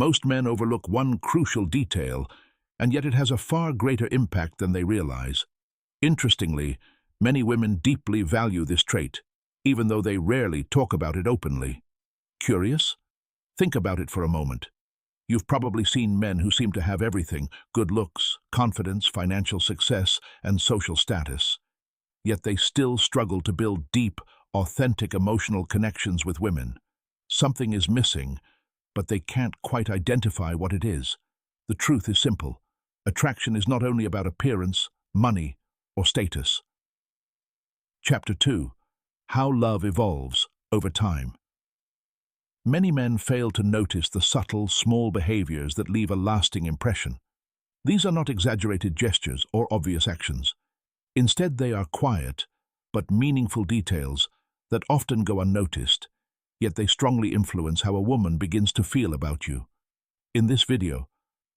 Most men overlook one crucial detail, and yet it has a far greater impact than they realize. Interestingly, many women deeply value this trait, even though they rarely talk about it openly. Curious? Think about it for a moment. You've probably seen men who seem to have everything: good looks, confidence, financial success, and social status. Yet they still struggle to build deep, authentic emotional connections with women. Something is missing, but they can't quite identify what it is. The truth is simple. Attraction is not only about appearance, money, or status. Chapter 2. How Love Evolves Over Time. Many men fail to notice the subtle, small behaviors that leave a lasting impression. These are not exaggerated gestures or obvious actions. Instead, they are quiet, but meaningful details that often go unnoticed, yet they strongly influence how a woman begins to feel about you. In this video,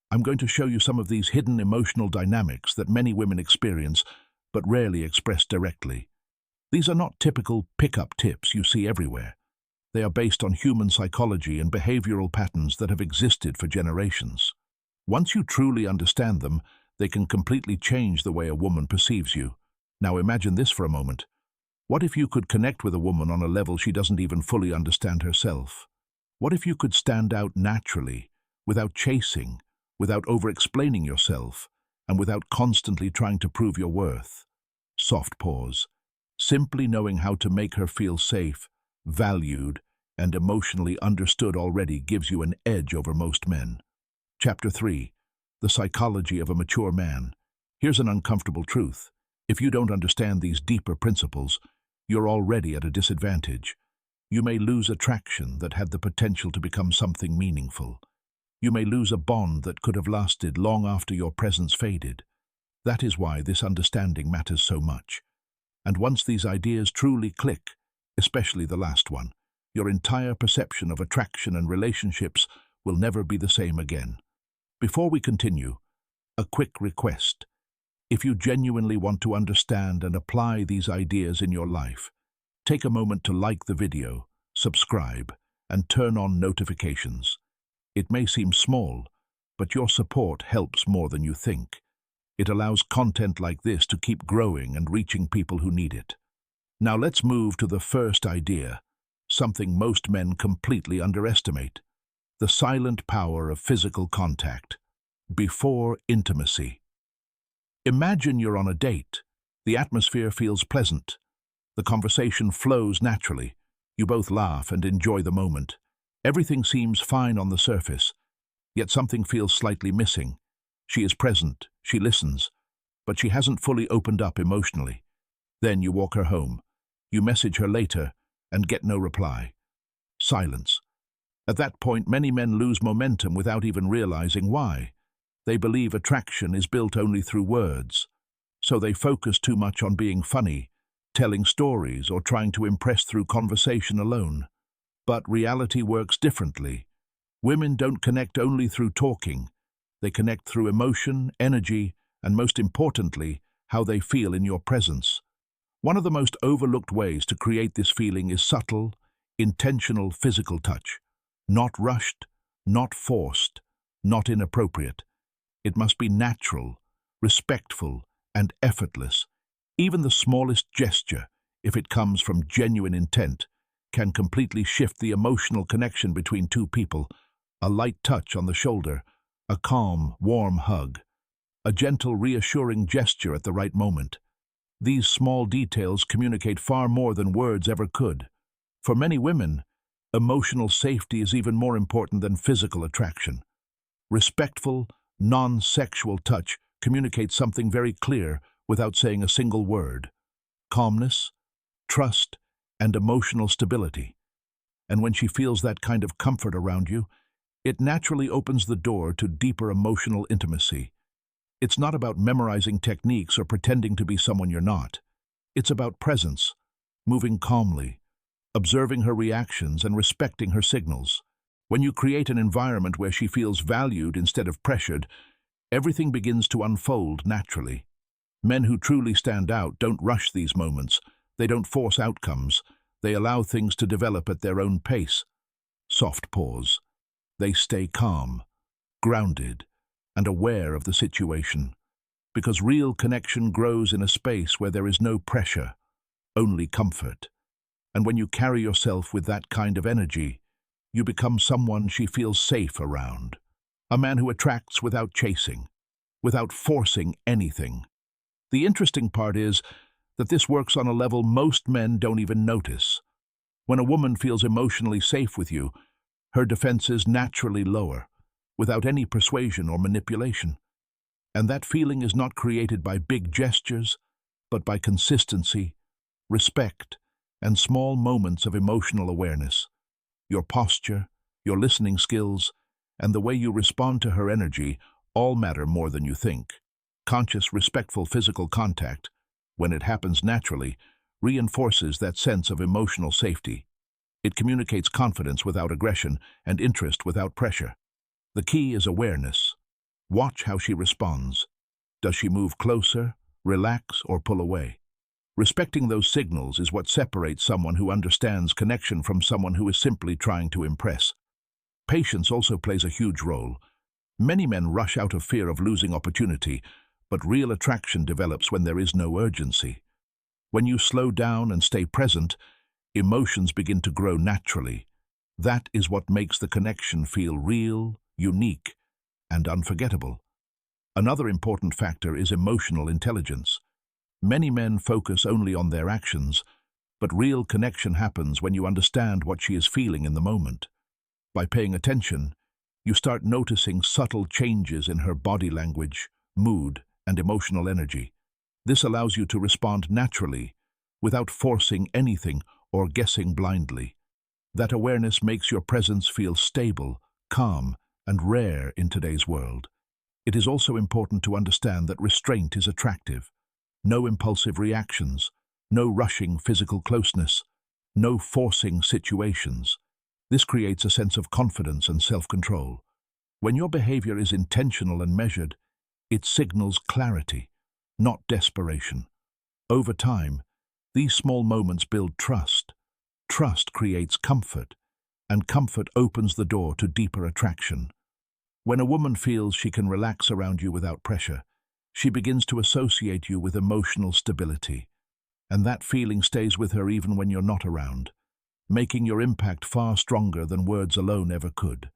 I'm going to show you some of these hidden emotional dynamics that many women experience but rarely express directly. These are not typical pick-up tips you see everywhere. They are based on human psychology and behavioral patterns that have existed for generations. Once you truly understand them, they can completely change the way a woman perceives you. Now imagine this for a moment. What if you could connect with a woman on a level she doesn't even fully understand herself? What if you could stand out naturally, without chasing, without over-explaining yourself, and without constantly trying to prove your worth? Soft pause. Simply knowing how to make her feel safe, valued, and emotionally understood already gives you an edge over most men. Chapter 3. The Psychology of a Mature Man. Here's an uncomfortable truth. If you don't understand these deeper principles, you're already at a disadvantage. You may lose attraction that had the potential to become something meaningful. You may lose a bond that could have lasted long after your presence faded. That is why this understanding matters so much. And once these ideas truly click, especially the last one, your entire perception of attraction and relationships will never be the same again. Before we continue, a quick request. If you genuinely want to understand and apply these ideas in your life, take a moment to like the video, subscribe, and turn on notifications. It may seem small, but your support helps more than you think. It allows content like this to keep growing and reaching people who need it. Now let's move to the first idea, something most men completely underestimate: the silent power of physical contact. Before intimacy. Imagine you're on a date. The atmosphere feels pleasant. The conversation flows naturally. You both laugh and enjoy the moment. Everything seems fine on the surface, yet something feels slightly missing. She is present, she listens, but she hasn't fully opened up emotionally. Then you walk her home. You message her later and get no reply. Silence. At that point, many men lose momentum without even realizing why. They believe attraction is built only through words, so they focus too much on being funny, telling stories, or trying to impress through conversation alone. But reality works differently. Women don't connect only through talking. They connect through emotion, energy, and most importantly, how they feel in your presence. One of the most overlooked ways to create this feeling is subtle, intentional physical touch. Not rushed, not forced, not inappropriate. It must be natural, respectful, and effortless. Even the smallest gesture, if it comes from genuine intent, can completely shift the emotional connection between two people. A light touch on the shoulder, a calm, warm hug, a gentle, reassuring gesture at the right moment. These small details communicate far more than words ever could. For many women, emotional safety is even more important than physical attraction. Respectful, non-sexual touch communicates something very clear without saying a single word: calmness, trust, and emotional stability. And when she feels that kind of comfort around you, it naturally opens the door to deeper emotional intimacy. It's not about memorizing techniques or pretending to be someone you're not. It's about presence, moving calmly, observing her reactions and respecting her signals. When you create an environment where she feels valued instead of pressured, everything begins to unfold naturally. Men who truly stand out don't rush these moments. They don't force outcomes. They allow things to develop at their own pace. Soft pause. They stay calm, grounded, and aware of the situation, because real connection grows in a space where there is no pressure, only comfort. And when you carry yourself with that kind of energy, you become someone she feels safe around. A man who attracts without chasing, without forcing anything. The interesting part is that this works on a level most men don't even notice. When a woman feels emotionally safe with you, her defenses naturally lower, without any persuasion or manipulation. And that feeling is not created by big gestures, but by consistency, respect, and small moments of emotional awareness. Your posture, your listening skills, and the way you respond to her energy all matter more than you think. Conscious, respectful physical contact, when it happens naturally, reinforces that sense of emotional safety. It communicates confidence without aggression and interest without pressure. The key is awareness. Watch how she responds. Does she move closer, relax, or pull away? Respecting those signals is what separates someone who understands connection from someone who is simply trying to impress. Patience also plays a huge role. Many men rush out of fear of losing opportunity, but real attraction develops when there is no urgency. When you slow down and stay present, emotions begin to grow naturally. That is what makes the connection feel real, unique, and unforgettable. Another important factor is emotional intelligence. Many men focus only on their actions, but real connection happens when you understand what she is feeling in the moment. By paying attention, you start noticing subtle changes in her body language, mood, and emotional energy. This allows you to respond naturally, without forcing anything or guessing blindly. That awareness makes your presence feel stable, calm, and rare in today's world. It is also important to understand that restraint is attractive. No impulsive reactions, no rushing physical closeness, no forcing situations. This creates a sense of confidence and self-control. When your behavior is intentional and measured, it signals clarity, not desperation. Over time, these small moments build trust. Trust creates comfort, and comfort opens the door to deeper attraction. When a woman feels she can relax around you without pressure, she begins to associate you with emotional stability, and that feeling stays with her even when you're not around, making your impact far stronger than words alone ever could.